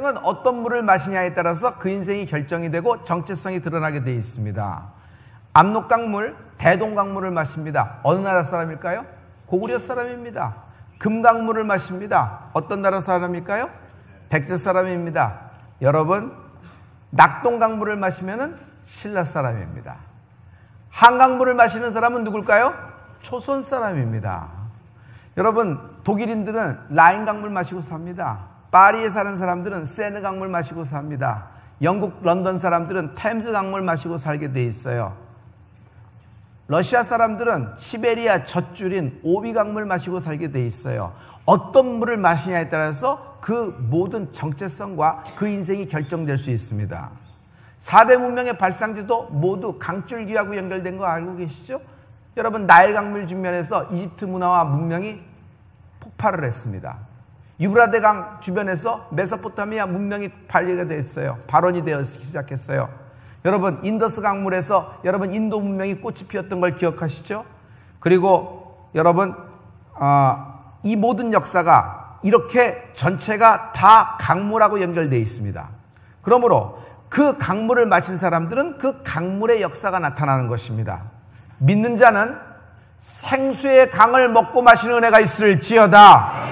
인생은 어떤 물을 마시냐에 따라서 그 인생이 결정이 되고 정체성이 드러나게 되어 있습니다. 압록강물, 대동강물을 마십니다. 어느 나라 사람일까요? 고구려 사람입니다. 금강물을 마십니다. 어떤 나라 사람일까요? 백제 사람입니다. 여러분, 낙동강물을 마시면은 신라 사람입니다. 한강물을 마시는 사람은 누굴까요? 조선 사람입니다. 여러분, 독일인들은 라인 강물 마시고 삽니다. 파리에 사는 사람들은 세느 강물 마시고 삽니다. 영국 런던 사람들은 템즈 강물 마시고 살게 돼 있어요. 러시아 사람들은 시베리아 젖줄인 오비 강물 마시고 살게 돼 있어요. 어떤 물을 마시냐에 따라서 그 모든 정체성과 그 인생이 결정될 수 있습니다. 4대 문명의 발상지도 모두 강줄기하고 연결된 거 알고 계시죠? 여러분, 나일 강물 주변에서 이집트 문화와 문명이 폭발을 했습니다. 유브라데 강 주변에서 메소포타미아 문명이 발휘가 됐어요. 발원이 되어 시작했어요. 여러분, 인더스 강물에서 여러분 인도 문명이 꽃이 피었던 걸 기억하시죠? 그리고 여러분, 이 모든 역사가 이렇게 전체가 다 강물하고 연결되어 있습니다. 그러므로 그 강물을 마신 사람들은 그 강물의 역사가 나타나는 것입니다. 믿는 자는 생수의 강을 먹고 마시는 은혜가 있을지어다.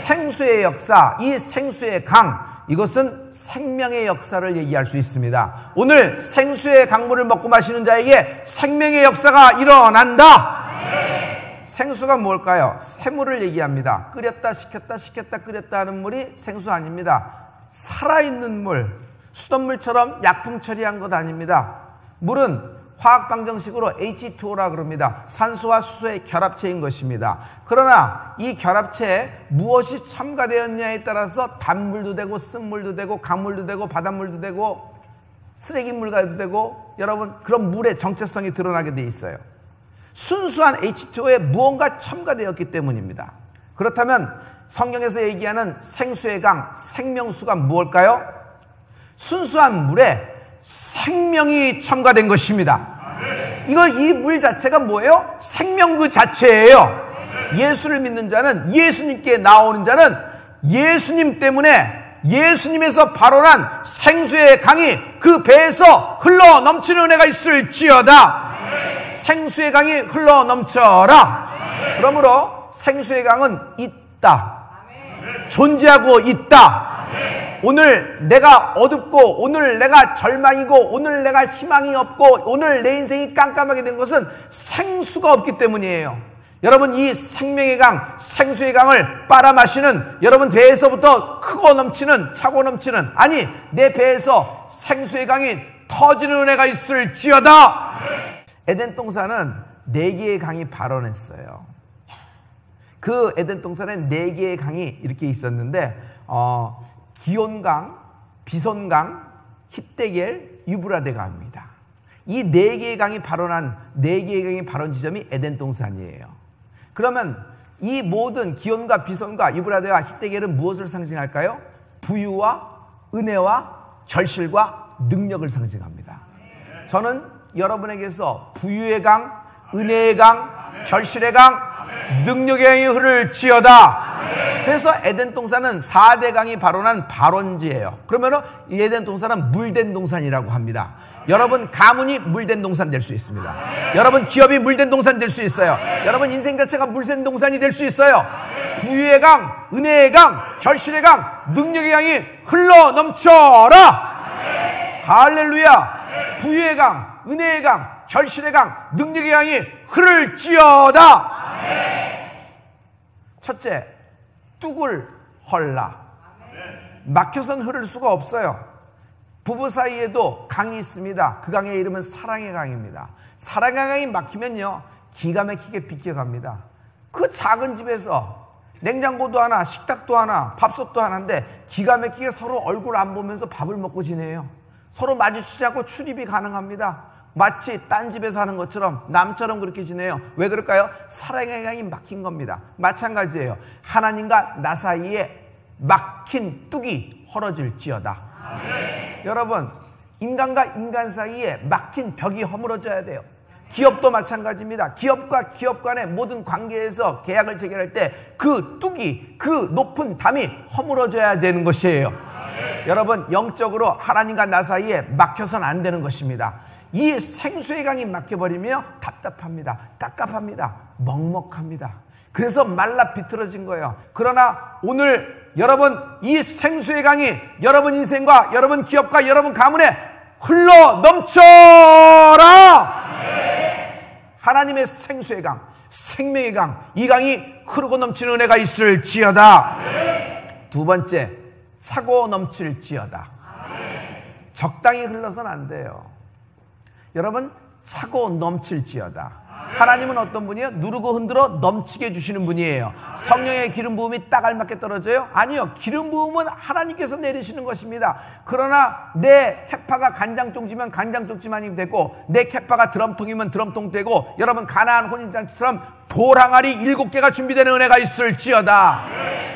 생수의 역사, 이 생수의 강, 이것은 생명의 역사를 얘기할 수 있습니다. 오늘 생수의 강물을 먹고 마시는 자에게 생명의 역사가 일어난다. 생수가 뭘까요? 샘물을 얘기합니다. 끓였다 식혔다 식혔다 끓였다 하는 물이 생수 아닙니다. 살아있는 물, 수돗물처럼 약품 처리한 것 아닙니다. 물은 화학 방정식으로 H2O라 그럽니다. 산소와 수소의 결합체인 것입니다. 그러나 이 결합체에 무엇이 첨가되었냐에 따라서 단물도 되고 쓴물도 되고 강물도 되고 바닷물도 되고 쓰레기물도 되고 여러분 그런 물의 정체성이 드러나게 돼 있어요. 순수한 H2O에 무언가 첨가되었기 때문입니다. 그렇다면 성경에서 얘기하는 생수의 강, 생명수가 무엇일까요? 순수한 물에 생명이 첨가된 것입니다. 이 물 자체가 뭐예요? 생명 그 자체예요. 예수를 믿는 자는, 예수님께 나오는 자는 예수님 때문에 예수님에서 발원한 생수의 강이 그 배에서 흘러 넘치는 은혜가 있을지어다. 생수의 강이 흘러 넘쳐라. 그러므로 생수의 강은 있다. 존재하고 있다. 오늘 내가 어둡고 오늘 내가 절망이고 오늘 내가 희망이 없고 오늘 내 인생이 깜깜하게 된 것은 생수가 없기 때문이에요. 여러분, 이 생명의 강, 생수의 강을 빨아마시는 여러분 배에서부터 크고 넘치는, 차고 넘치는, 아니 내 배에서 생수의 강이 터지는 은혜가 있을지어다. 에덴 동산은 4개의 강이 발원했어요. 그 에덴 동산에 4개의 강이 이렇게 있었는데 기온강, 비손강, 히데겔, 유브라데 강입니다. 이 4개의 강이 발원한 4개의 강의 발원 지점이 에덴 동산이에요. 그러면 이 모든 기온과 비손과 유브라데와 히데겔은 무엇을 상징할까요? 부유와 은혜와 결실과 능력을 상징합니다. 저는 여러분에게서 부유의 강, 은혜의 강, 결실의 강, 능력의 강이 흐를지어다. 그래서 에덴 동산은 4대 강이 발원한 발원지예요. 그러면 이 에덴 동산은 물된 동산이라고 합니다. 여러분 가문이 물된 동산 될 수 있습니다. 여러분 기업이 물된 동산 될 수 있어요. 여러분 인생 자체가 물된 동산이 될 수 있어요. 부유의 강, 은혜의 강, 결실의 강, 능력의 강이 흘러 넘쳐라. 할렐루야. 부유의 강, 은혜의 강, 결실의 강, 능력의 강이 흐를지어다. 첫째, 뚝을 헐라. 막혀선 흐를 수가 없어요. 부부 사이에도 강이 있습니다. 그 강의 이름은 사랑의 강입니다. 사랑의 강이 막히면요 기가 막히게 비껴갑니다. 그 작은 집에서 냉장고도 하나, 식탁도 하나, 밥솥도 하나인데 기가 막히게 서로 얼굴 안 보면서 밥을 먹고 지내요. 서로 마주치지 않고 출입이 가능합니다. 마치 딴 집에 사는 것처럼 남처럼 그렇게 지내요. 왜 그럴까요? 사랑의 강이 막힌 겁니다. 마찬가지예요. 하나님과 나 사이에 막힌 뚝이 헐어질지어다. 여러분, 인간과 인간 사이에 막힌 벽이 허물어져야 돼요. 기업도 마찬가지입니다. 기업과 기업 간의 모든 관계에서 계약을 체결할 때 그 뚝이, 그 높은 담이 허물어져야 되는 것이에요. 여러분, 영적으로 하나님과 나 사이에 막혀서는 안 되는 것입니다. 이 생수의 강이 막혀버리며 답답합니다. 깝깝합니다. 먹먹합니다. 그래서 말라 비틀어진 거예요. 그러나 오늘 여러분, 이 생수의 강이 여러분 인생과 여러분 기업과 여러분 가문에 흘러 넘쳐라. 하나님의 생수의 강, 생명의 강, 이 강이 흐르고 넘치는 은혜가 있을지어다. 두 번째, 차고 넘칠지어다. 적당히 흘러서는 안 돼요. 여러분, 차고 넘칠지어다. 하나님은 어떤 분이에요? 누르고 흔들어 넘치게 해주시는 분이에요. 성령의 기름 부음이 딱 알맞게 떨어져요? 아니요. 기름 부음은 하나님께서 내리시는 것입니다. 그러나 내 캐파가 간장종지면 간장종지만이 되고, 내 캐파가 드럼통이면 드럼통 되고, 여러분 가나안 혼인잔치처럼 돌항아리 7개가 준비되는 은혜가 있을지어다.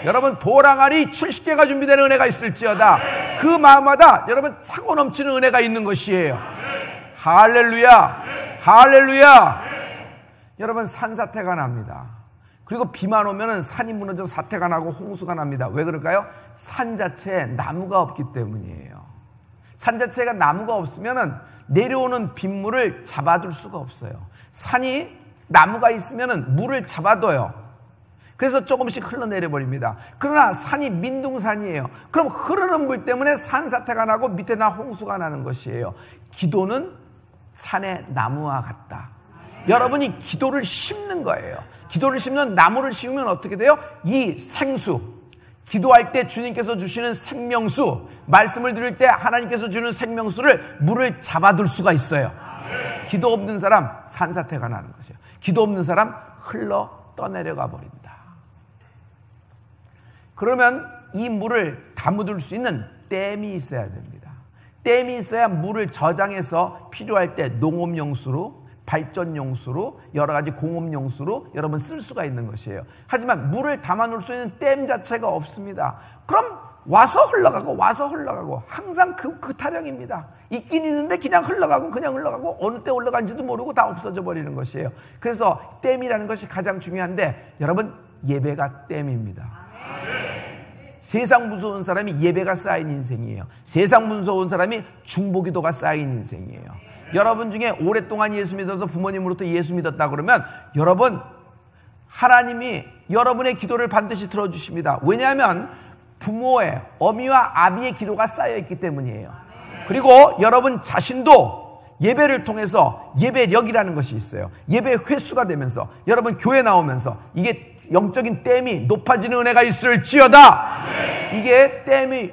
여러분, 돌항아리 70개가 준비되는 은혜가 있을지어다. 그 마음마다 여러분 차고 넘치는 은혜가 있는 것이에요. 할렐루야, 할렐루야. 여러분, 산사태가 납니다. 그리고 비만 오면은 산이 무너져 사태가 나고 홍수가 납니다. 왜 그럴까요? 산 자체에 나무가 없기 때문이에요. 산 자체가 나무가 없으면은 내려오는 빗물을 잡아둘 수가 없어요. 산이 나무가 있으면은 물을 잡아둬요. 그래서 조금씩 흘러내려 버립니다. 그러나 산이 민둥산이에요. 그럼 흐르는 물 때문에 산사태가 나고 밑에 나 홍수가 나는 것이에요. 기도는 산의 나무와 같다. 여러분이 기도를 심는 거예요. 기도를 심는 나무를 심으면 어떻게 돼요? 이 생수, 기도할 때 주님께서 주시는 생명수, 말씀을 들을 때 하나님께서 주는 생명수를 물을 잡아둘 수가 있어요. 기도 없는 사람 산사태가 나는 것이에요. 기도 없는 사람 흘러 떠내려가 버린다. 그러면 이 물을 담아둘 수 있는 댐이 있어야 됩니다. 댐이 있어야 물을 저장해서 필요할 때 농업용수로, 발전용수로, 여러 가지 공업용수로 여러분 쓸 수가 있는 것이에요. 하지만 물을 담아놓을 수 있는 댐 자체가 없습니다. 그럼 와서 흘러가고 항상 그 타령입니다. 있긴 있는데 그냥 흘러가고 어느 때 올라간지도 모르고 다 없어져 버리는 것이에요. 그래서 댐이라는 것이 가장 중요한데, 여러분, 예배가 댐입니다. 세상 무서운 사람이 예배가 쌓인 인생이에요. 세상 무서운 사람이 중보기도가 쌓인 인생이에요. 여러분 중에 오랫동안 예수 믿어서 부모님으로부터 예수 믿었다 그러면 여러분, 하나님이 여러분의 기도를 반드시 들어주십니다. 왜냐하면 부모의, 어미와 아비의 기도가 쌓여있기 때문이에요. 그리고 여러분 자신도 예배를 통해서 예배력이라는 것이 있어요. 예배 횟수가 되면서 여러분 교회 나오면서 이게 영적인 댐이 높아지는 은혜가 있을지어다. 이게 댐이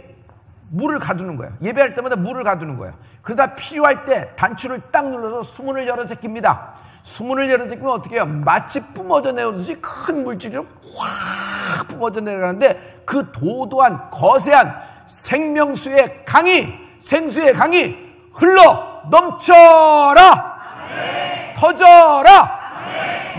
물을 가두는 거예요. 예배할 때마다 물을 가두는 거예요. 그러다 필요할 때 단추를 딱 눌러서 수문을 열어 제낍니다. 수문을 열어 제끼면 어떻게 해요? 마치 뿜어져 내오듯이 큰 물질이 확 뿜어져 내려가는데, 그 도도한 거세한 생명수의 강이, 생수의 강이 흘러 넘쳐라. 터져라.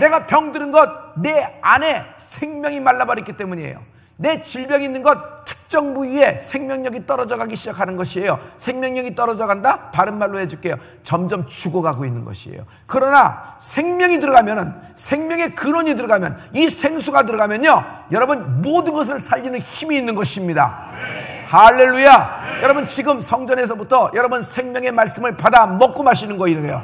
내가 병드는 것, 내 안에 생명이 말라버렸기 때문이에요. 내 질병이 있는 것, 특정 부위에 생명력이 떨어져 가기 시작하는 것이에요. 생명력이 떨어져 간다? 바른 말로 해줄게요. 점점 죽어가고 있는 것이에요. 그러나 생명이 들어가면은, 생명의 근원이 들어가면, 이 생수가 들어가면요, 여러분 모든 것을 살리는 힘이 있는 것입니다. 할렐루야. 여러분 지금 성전에서부터 여러분 생명의 말씀을 받아 먹고 마시는 거예요.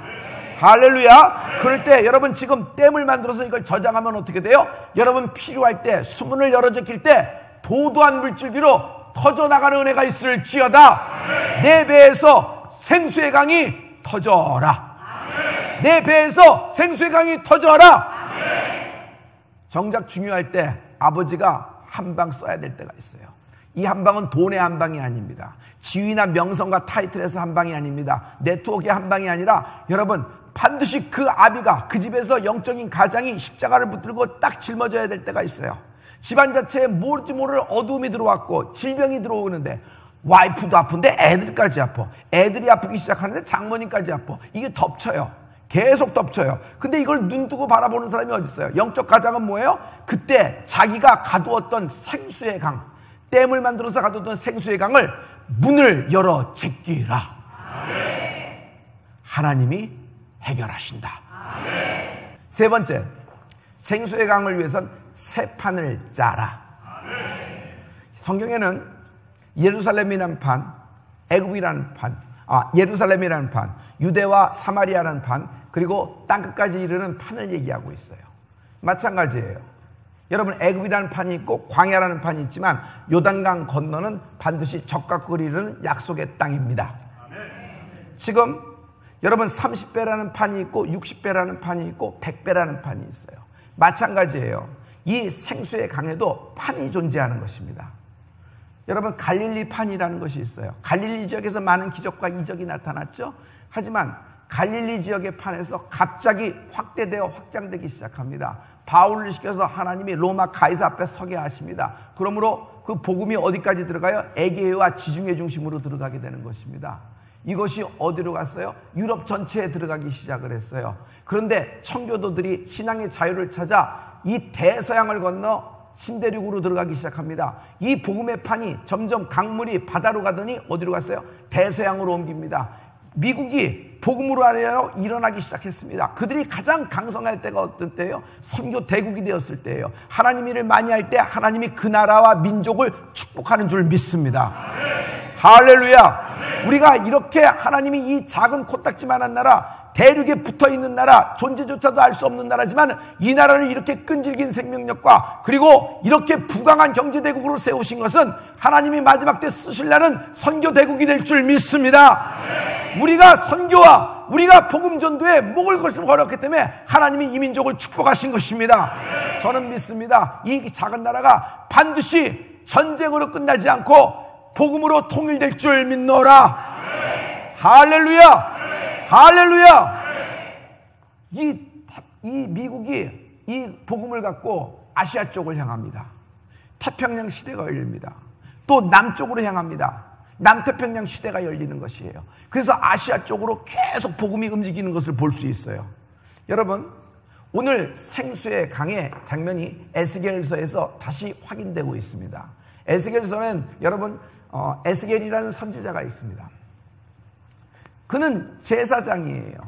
할렐루야. 그럴 때 여러분 지금 댐을 만들어서 이걸 저장하면 어떻게 돼요? 여러분 필요할 때, 수문을 열어 제낄 때 도도한 물줄기로 터져나가는 은혜가 있을지어다. 내 배에서 생수의 강이 터져라. 내 배에서 생수의 강이 터져라. 정작 중요할 때 아버지가 한 방 써야 될 때가 있어요. 이 한 방은 돈의 한 방이 아닙니다. 지위나 명성과 타이틀에서 한 방이 아닙니다. 네트워크의 한 방이 아니라, 여러분 반드시 그 아비가, 그 집에서 영적인 가장이 십자가를 붙들고 딱 짊어져야 될 때가 있어요. 집안 자체에 모르지 모를 어두움이 들어왔고 질병이 들어오는데, 와이프도 아픈데 애들까지 아파. 애들이 아프기 시작하는데 장모님까지 아파. 이게 덮쳐요. 계속 덮쳐요. 근데 이걸 눈 뜨고 바라보는 사람이 어디 있어요? 영적 가장은 뭐예요? 그때 자기가 가두었던 생수의 강, 댐을 만들어서 가두었던 생수의 강을 문을 열어 제끼라. 하나님이 해결하신다. 세 번째, 생수의 강을 위해선 새 판을 짜라. 성경에는 예루살렘이라는 판, 애굽이라는 판, 예루살렘이라는 판, 유대와 사마리아라는 판, 그리고 땅끝까지 이르는 판을 얘기하고 있어요. 마찬가지예요. 여러분, 애굽이라는 판이 있고 광야라는 판이 있지만 요단강 건너는 반드시 적과 꿀이 이르는 약속의 땅입니다. 지금 여러분 30배라는 판이 있고 60배라는 판이 있고 100배라는 판이 있어요. 마찬가지예요. 이 생수의 강에도 판이 존재하는 것입니다. 여러분, 갈릴리 판이라는 것이 있어요. 갈릴리 지역에서 많은 기적과 이적이 나타났죠. 하지만 갈릴리 지역의 판에서 갑자기 확대되어 확장되기 시작합니다. 바울을 시켜서 하나님이 로마 가이사 앞에 서게 하십니다. 그러므로 그 복음이 어디까지 들어가요? 에게와 지중해 중심으로 들어가게 되는 것입니다. 이것이 어디로 갔어요? 유럽 전체에 들어가기 시작을 했어요. 그런데 청교도들이 신앙의 자유를 찾아 이 대서양을 건너 신대륙으로 들어가기 시작합니다. 이 복음의 판이 점점 강물이 바다로 가더니 어디로 갔어요? 대서양으로 옮깁니다. 미국이 복음으로 일어나기 시작했습니다. 그들이 가장 강성할 때가 어떤 때예요? 선교 대국이 되었을 때예요. 하나님 일을 많이 할 때 하나님이 그 나라와 민족을 축복하는 줄 믿습니다. 할렐루야. 우리가 이렇게 하나님이 이 작은 코딱지만한 나라, 대륙에 붙어있는 나라, 존재조차도 알 수 없는 나라지만 이 나라를 이렇게 끈질긴 생명력과 그리고 이렇게 부강한 경제대국으로 세우신 것은 하나님이 마지막 때 쓰시려는 선교대국이 될 줄 믿습니다. 우리가 선교와 우리가 복음전도에 목을 걸었기 때문에 하나님이 이 민족을 축복하신 것입니다. 저는 믿습니다. 이 작은 나라가 반드시 전쟁으로 끝나지 않고 복음으로 통일될 줄 믿노라. 할렐루야. 할렐루야. 이 미국이 이 복음을 갖고 아시아 쪽을 향합니다. 태평양 시대가 열립니다. 또 남쪽으로 향합니다. 남태평양 시대가 열리는 것이에요. 그래서 아시아 쪽으로 계속 복음이 움직이는 것을 볼 수 있어요. 여러분, 오늘 생수의 강의 장면이 에스겔서에서 다시 확인되고 있습니다. 에스겔서는 여러분, 에스겔이라는 선지자가 있습니다. 그는 제사장이에요.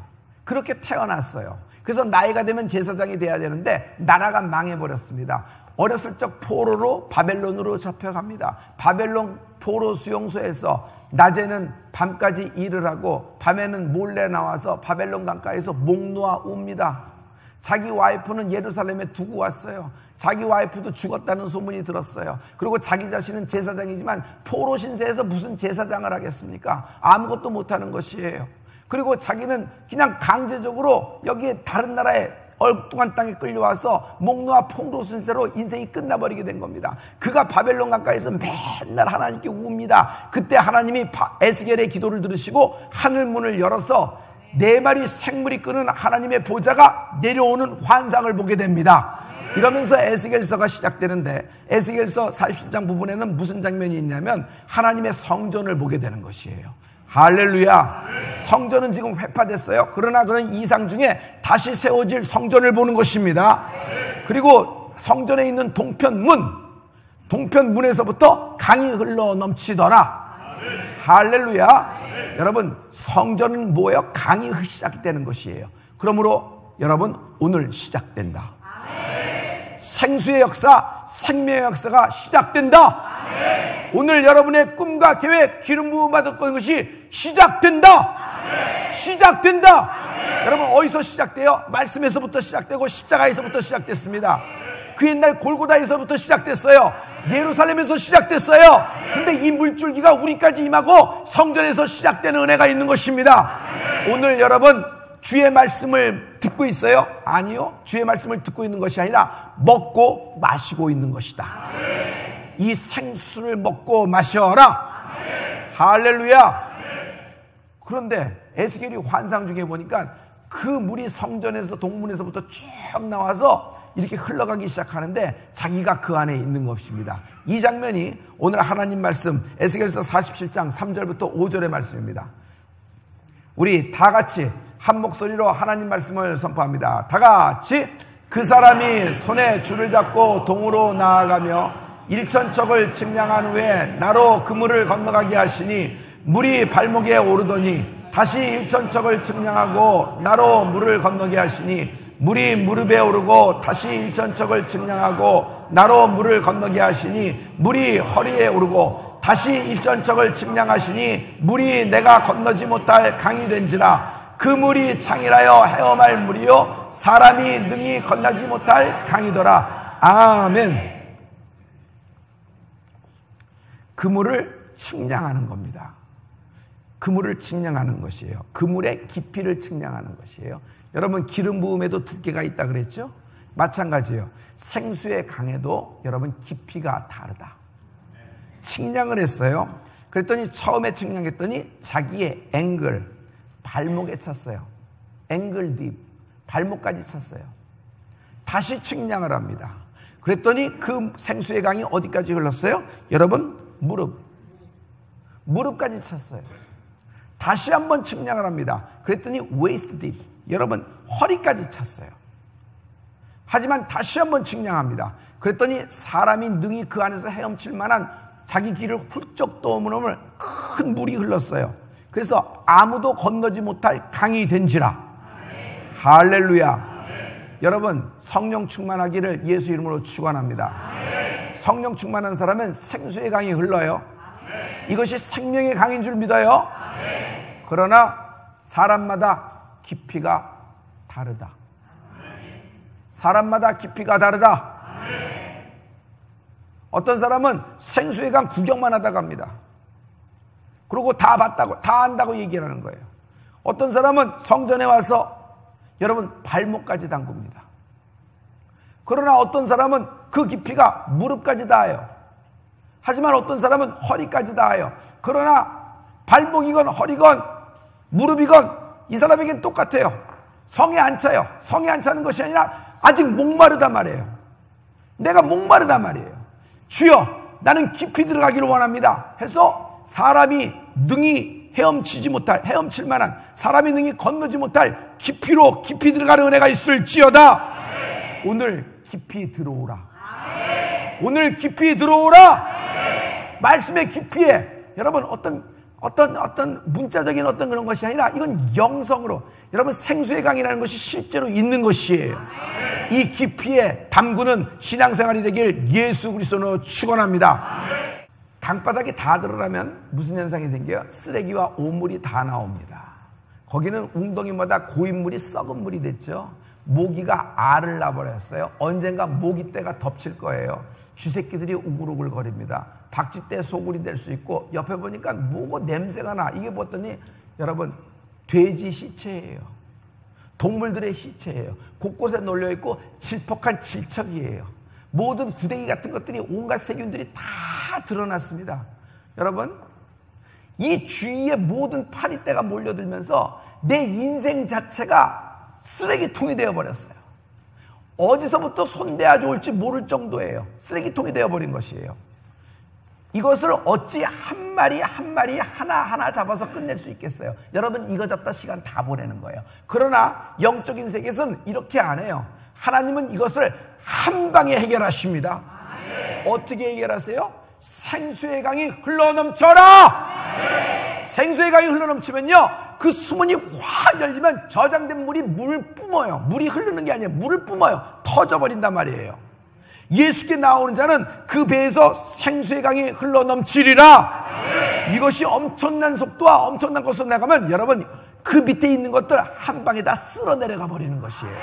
그렇게 태어났어요. 그래서 나이가 되면 제사장이 돼야 되는데 나라가 망해버렸습니다. 어렸을 적 포로로 바벨론으로 잡혀갑니다. 바벨론 포로 수용소에서 낮에는 밤까지 일을 하고 밤에는 몰래 나와서 바벨론 강가에서 목 놓아 웁니다. 자기 와이프는 예루살렘에 두고 왔어요. 자기 와이프도 죽었다는 소문이 들었어요. 그리고 자기 자신은 제사장이지만 포로 신세에서 무슨 제사장을 하겠습니까? 아무것도 못하는 것이에요. 그리고 자기는 그냥 강제적으로 여기에 다른 나라에 얼뚱한 땅에 끌려와서 목 놓아 포로 신세로 인생이 끝나버리게 된 겁니다. 그가 바벨론 강가에서 맨날 하나님께 웁니다. 그때 하나님이 에스겔의 기도를 들으시고 하늘 문을 열어서 4마리 생물이 끄는 하나님의 보좌가 내려오는 환상을 보게 됩니다. 이러면서 에스겔서가 시작되는데 에스겔서 47장 부분에는 무슨 장면이 있냐면 하나님의 성전을 보게 되는 것이에요. 할렐루야. 성전은 지금 회파됐어요. 그러나 그런 이상 중에 다시 세워질 성전을 보는 것입니다. 그리고 성전에 있는 동편문에서부터 강이 흘러 넘치더라. 할렐루야. 여러분, 성전은 뭐예요? 강이 시작되는 것이에요. 그러므로 여러분, 오늘 시작된다. 생수의 역사, 생명의 역사가 시작된다. 오늘 여러분의 꿈과 계획, 기름 부음 받을 것이 시작된다. 시작된다. 여러분, 어디서 시작돼요? 말씀에서부터 시작되고 십자가에서부터 시작됐습니다. 그 옛날 골고다에서부터 시작됐어요. 예루살렘에서 시작됐어요. 근데 이 물줄기가 우리까지 임하고 성전에서 시작되는 은혜가 있는 것입니다. 오늘 여러분, 주의 말씀을 듣고 있어요? 아니요. 주의 말씀을 듣고 있는 것이 아니라 먹고 마시고 있는 것이다. 이 생수를 먹고 마셔라. 할렐루야. 그런데 에스겔이 환상 중에 보니까 그 물이 성전에서 동문에서부터 쭉 나와서 이렇게 흘러가기 시작하는데 자기가 그 안에 있는 것입니다. 이 장면이 오늘 하나님 말씀 에스겔서 47장 3절부터 5절의 말씀입니다. 우리 다 같이 한 목소리로 하나님 말씀을 선포합니다. 다 같이. 그 사람이 손에 줄을 잡고 동으로 나아가며 일천척을 측량한 후에 나로 그 물을 건너가게 하시니 물이 발목에 오르더니 다시 일천척을 측량하고 나로 물을 건너게 하시니 물이 무릎에 오르고 다시 일천척을 측량하고 나로 물을 건너게 하시니 물이 허리에 오르고 다시 일전적을 측량하시니 물이 내가 건너지 못할 강이 된지라. 그 물이 창이라여 헤엄할 물이요 사람이 능히 건너지 못할 강이더라. 아멘. 그 물을 측량하는 겁니다. 그 물을 측량하는 것이에요. 그 물의 깊이를 측량하는 것이에요. 여러분, 기름 부음에도 두께가 있다 그랬죠? 마찬가지예요. 생수의 강에도 여러분 깊이가 다르다. 측량을 했어요. 그랬더니 처음에 측량했더니 자기의 앵글, 발목에 찼어요. 앵글 딥, 발목까지 찼어요. 다시 측량을 합니다. 그랬더니 그 생수의 강이 어디까지 흘렀어요? 여러분, 무릎까지 찼어요. 다시 한번 측량을 합니다. 그랬더니 waist deep, 여러분 허리까지 찼어요. 하지만 다시 한번 측량합니다. 그랬더니 사람이 능히 그 안에서 헤엄칠 만한 자기 길을 훌쩍 떠오르는 큰 물이 흘렀어요. 그래서 아무도 건너지 못할 강이 된지라. 할렐루야. 여러분, 성령 충만하기를 예수 이름으로 축원합니다. 성령 충만한 사람은 생수의 강이 흘러요. 이것이 생명의 강인 줄 믿어요. 그러나 사람마다 깊이가 다르다. 사람마다 깊이가 다르다. 어떤 사람은 생수의 강 구경만 하다 갑니다. 그리고 다 봤다고, 다 안다고 얘기를 하는 거예요. 어떤 사람은 성전에 와서 여러분 발목까지 담굽니다. 그러나 어떤 사람은 그 깊이가 무릎까지 닿아요. 하지만 어떤 사람은 허리까지 닿아요. 그러나 발목이건 허리건 무릎이건 이 사람에겐 똑같아요. 성에 안 차요. 성에 안 차는 것이 아니라 아직 목마르단 말이에요. 내가 목마르단 말이에요. 주여, 나는 깊이 들어가기를 원합니다 해서 사람이 능히 헤엄칠 만한, 사람이 능히 건너지 못할 깊이로 깊이 들어가는 은혜가 있을지어다. 오늘 깊이 들어오라. 오늘 깊이 들어오라. 말씀의 깊이에 여러분 어떤 문자적인 어떤 그런 것이 아니라 이건 영성으로, 여러분 생수의 강이라는 것이 실제로 있는 것이에요. 이 깊이에 담그는 신앙생활이 되길 예수 그리스도로 축원합니다. 강바닥에 다 들어가면 무슨 현상이 생겨요? 쓰레기와 오물이 다 나옵니다. 거기는 웅덩이마다 고인물이 썩은 물이 됐죠. 모기가 알을 낳아버렸어요. 언젠가 모기떼가 덮칠 거예요. 쥐새끼들이 우글우글 거립니다. 박쥐떼 소굴이 될 수 있고, 옆에 보니까 뭐고 냄새가 나. 이게 봤더니 여러분 돼지 시체예요. 동물들의 시체예요. 곳곳에 널려있고 질퍽한 질척이에요. 모든 구데기 같은 것들이 온갖 세균들이 다 드러났습니다. 여러분, 이 주위에 모든 파리떼가 몰려들면서 내 인생 자체가 쓰레기통이 되어버렸어요. 어디서부터 손대야 좋을지 모를 정도예요. 쓰레기통이 되어버린 것이에요. 이것을 어찌 한 마리 하나하나 잡아서 끝낼 수 있겠어요? 여러분, 이거 잡다 시간 다 보내는 거예요. 그러나 영적인 세계에서는 이렇게 안 해요. 하나님은 이것을 한 방에 해결하십니다. 어떻게 해결하세요? 생수의 강이 흘러넘쳐라. 생수의 강이 흘러넘치면요, 그 수문이 확 열리면 저장된 물이 물을 뿜어요. 물이 흐르는 게 아니에요. 물을 뿜어요. 터져버린단 말이에요. 예수께 나오는 자는 그 배에서 생수의 강이 흘러넘치리라. 이것이 엄청난 속도와 엄청난 것으로 나가면 여러분 그 밑에 있는 것들 한 방에 다 쓸어 내려가 버리는 것이에요.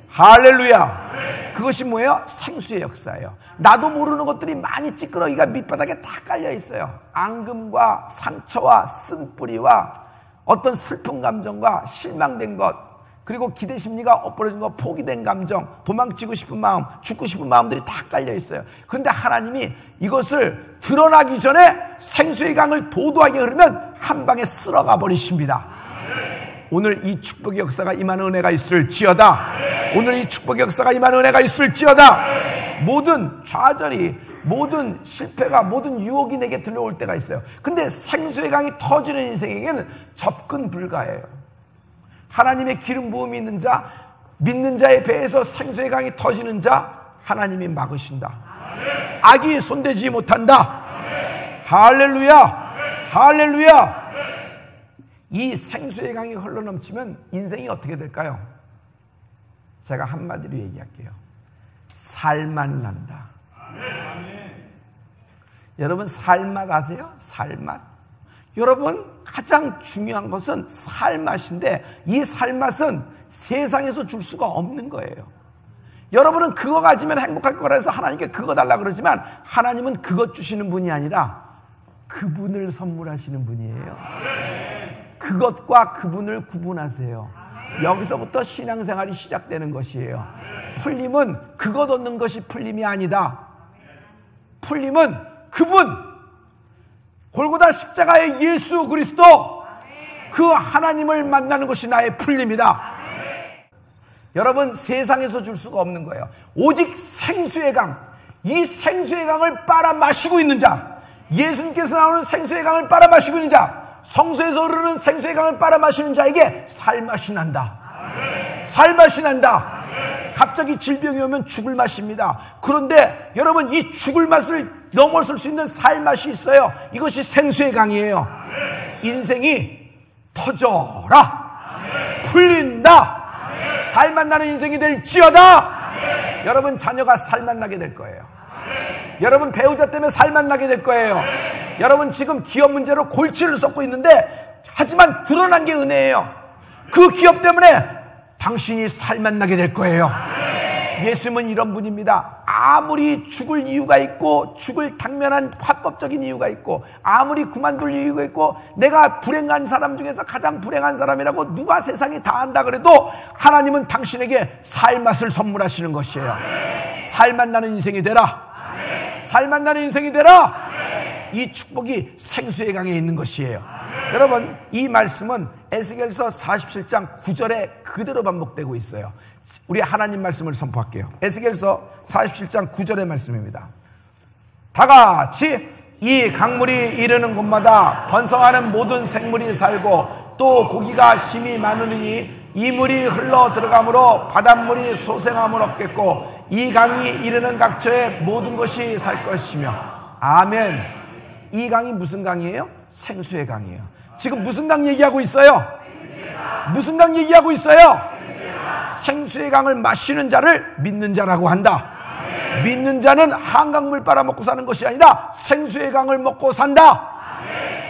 할렐루야. 그것이 뭐예요? 생수의 역사예요. 나도 모르는 것들이 많이 찌끄러기가 밑바닥에 다 깔려 있어요. 앙금과 상처와 쓴뿌리와 어떤 슬픈 감정과 실망된 것, 그리고 기대 심리가 엎어진 것, 포기된 감정, 도망치고 싶은 마음, 죽고 싶은 마음들이 다 깔려 있어요. 그런데 하나님이 이것을 드러나기 전에 생수의 강을 도도하게 흐르면 한 방에 쓸어가 버리십니다. 오늘 이 축복의 역사가 임하는 은혜가 있을지어다. 오늘 이 축복의 역사가 임하는 은혜가 있을지어다. 모든 좌절이, 모든 실패가, 모든 유혹이 내게 들려올 때가 있어요. 근데 생수의 강이 터지는 인생에게는 접근 불가해요. 하나님의 기름 부음이 있는 자, 믿는 자의 배에서 생수의 강이 터지는 자, 하나님이 막으신다. 악이 손대지 못한다. 할렐루야. 할렐루야. 이 생수의 강이 흘러넘치면 인생이 어떻게 될까요? 제가 한마디로 얘기할게요. 살만 난다. 여러분 살맛 아세요? 살맛. 여러분 가장 중요한 것은 살맛인데 이 살맛은 세상에서 줄 수가 없는 거예요. 여러분은 그거 가지면 행복할 거라 해서 하나님께 그거 달라 그러지만 하나님은 그것 주시는 분이 아니라 그분을 선물하시는 분이에요. 그것과 그분을 구분하세요. 여기서부터 신앙생활이 시작되는 것이에요. 풀림은 그것 얻는 것이 풀림이 아니다. 풀림은 그분, 골고다 십자가의 예수 그리스도, 그 하나님을 만나는 것이 나의 풀림이다. 여러분 세상에서 줄 수가 없는 거예요. 오직 생수의 강, 이 생수의 강을 빨아 마시고 있는 자, 예수님께서 나오는 생수의 강을 빨아 마시고 있는 자, 성소에서 흐르는 생수의 강을 빨아 마시는 자에게 살맛이 난다. 살맛이 난다. 갑자기 질병이 오면 죽을 맛입니다. 그런데 여러분 이 죽을 맛을 넘어설 수 있는 살맛이 있어요. 이것이 생수의 강이에요. 인생이 터져라, 풀린다, 살맛 나는 인생이 될지어다. 여러분 자녀가 살맛 나게 될 거예요. 여러분 배우자 때문에 살맛 나게 될 거예요. 여러분 지금 기업 문제로 골치를 썩고 있는데 하지만 드러난 게 은혜예요. 그 기업 때문에 당신이 살맛 나게 될 거예요. 예수님은 이런 분입니다. 아무리 죽을 이유가 있고 죽을 당면한 합법적인 이유가 있고 아무리 그만둘 이유가 있고 내가 불행한 사람 중에서 가장 불행한 사람이라고 누가 세상에 다 안다 그래도 하나님은 당신에게 살맛을 선물하시는 것이에요. 살맛 나는 인생이 되라. 살맛 나는 인생이 되라. 이 축복이 생수의 강에 있는 것이에요. 여러분 이 말씀은 에스겔서 47장 9절에 그대로 반복되고 있어요. 우리 하나님 말씀을 선포할게요. 에스겔서 47장 9절의 말씀입니다. 다 같이 이 강물이 이르는 곳마다 번성하는 모든 생물이 살고 또 고기가 심히 많으니 이 물이 흘러 들어가므로 바닷물이 소생함을 얻겠고 이 강이 이르는 각처에 모든 것이 살 것이며. 아멘. 이 강이 무슨 강이에요? 생수의 강이에요. 지금 무슨 강 얘기하고 있어요? 무슨 강 얘기하고 있어요? 생수의 강을 마시는 자를 믿는 자라고 한다. 믿는 자는 한강물 빨아먹고 사는 것이 아니라 생수의 강을 먹고 산다.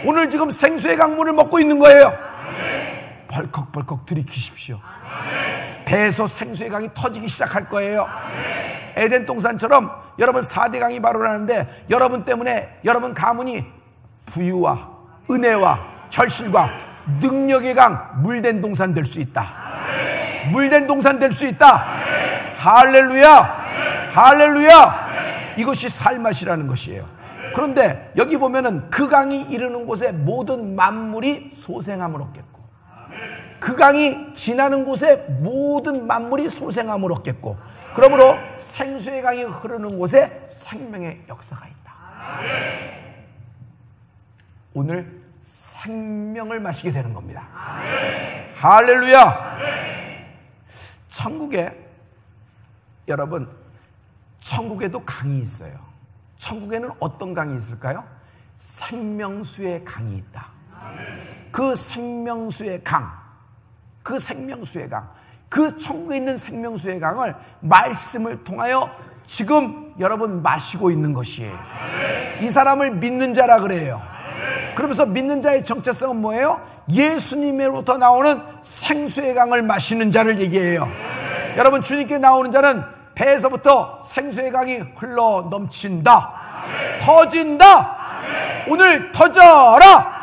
오늘 지금 생수의 강물을 먹고 있는 거예요. 벌컥벌컥 들이키십시오. 배에서 생수의 강이 터지기 시작할 거예요. 에덴 동산처럼 여러분 4대 강이 발원하는데 여러분 때문에 여러분 가문이 부유와 은혜와 결실과 능력의 강 물된 동산 될 수 있다. 물된 동산 될 수 있다. 할렐루야, 할렐루야. 이것이 살맛이라는 것이에요. 그런데 여기 보면은 그 강이 이르는 곳에 모든 만물이 소생함을 얻겠고 그 강이 지나는 곳에 모든 만물이 소생함을 얻겠고 그러므로 생수의 강이 흐르는 곳에 생명의 역사가 있다. 오늘 생명을 마시게 되는 겁니다. 할렐루야. 천국에 여러분 천국에도 강이 있어요. 천국에는 어떤 강이 있을까요? 생명수의 강이 있다. 그 생명수의 강, 그 생명수의 강, 그 천국에 있는 생명수의 강을 말씀을 통하여 지금 여러분 마시고 있는 것이에요. 이 사람을 믿는 자라 그래요. 그러면서 믿는 자의 정체성은 뭐예요? 예수님으로부터 나오는 생수의 강을 마시는 자를 얘기해요. 여러분 주님께 나오는 자는 배에서부터 생수의 강이 흘러 넘친다. 터진다. 오늘 터져라.